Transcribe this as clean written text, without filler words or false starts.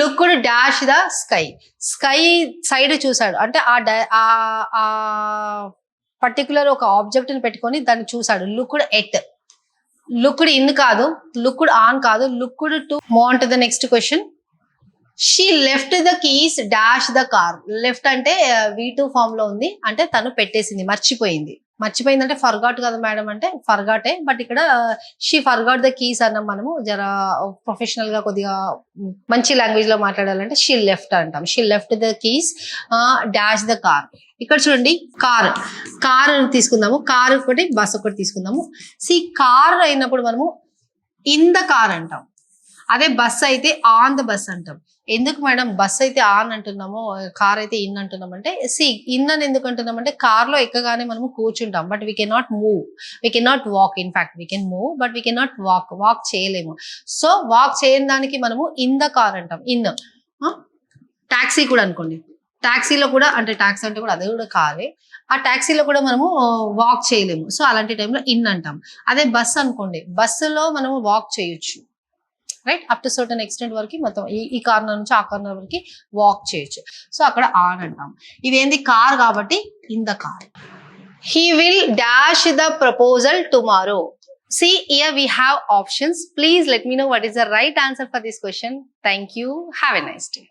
Looked dash the sky. Sky side చూసాడు అంటే ఆ పర్టికులర్ ఒక ఆబ్జెక్ట్ ని పెట్టుకొని దాన్ని చూసాడు. లుక్డ్ ఎట్, లుక్డ్ ఇన్ కాదు, లుక్డ్ ఆన్ కాదు, looked to. Move on to the next question. She left the keys dash the car. Left అంటే V2 ఫామ్ లో ఉంది, అంటే తను పెట్టేసింది, మర్చిపోయింది. మర్చిపోయింది అంటే ఫర్గాట్ కదా మేడం అంటే ఫర్గాటే, బట్ ఇక్కడ షీ ఫర్గాట్ ద కీస్ అన్నాం. మనము జర ప్రొఫెషనల్ గా కొద్దిగా మంచి లాంగ్వేజ్ లో మాట్లాడాలంటే షీ లెఫ్ట్ అంటాం. She left the keys dash the car. ఇక్కడ చూడండి కార్, కార్ తీసుకుందాము. కార్ ఒకటి, బస్ ఒకటి తీసుకుందాము. కార్ అయినప్పుడు మనము ఇన్ ద కార్ అంటాం, అదే బస్ అయితే ఆన్ ద బస్ అంటాం. ఎందుకు మేడం బస్ అయితే ఆన్ అంటున్నాము, కార్ అయితే ఇన్ అంటున్నాం అంటే ఇన్ అని ఎందుకు అంటున్నాం అంటే కార్ లో ఎక్కగానే మనము కూర్చుంటాం, but we can not move, we can not walk. In fact we can move but we can not walk, walk చేయలేము. సో వాక్ చేయని దానికి మనము ఇన్ ద కార్ అంటాం. ఇన్. టాక్సీ కూడా అనుకోండి, టాక్సీలో కూడా అంటే టాక్సీ అంటే కూడా అదే కూడా కారే, ఆ టాక్సీలో కూడా మనము వాక్ చేయలేము. సో అలాంటి టైంలో ఇన్ అంటాం. అదే బస్ అనుకోండి, బస్సులో మనము వాక్ చేయొచ్చు, right, up to certain extent వరకు మొత్తం ఈ కార్నర్ నుంచి ఆ కార్నర్ వరకు వాక్ చేయొచ్చు. సో అక్కడ ఆన్ అంటాం. ఇదేంది కార్ కాబట్టి in the car. He will dash the proposal tomorrow. See, here we have options. Please let me know what is the right answer for this question. Thank you. Have a nice day.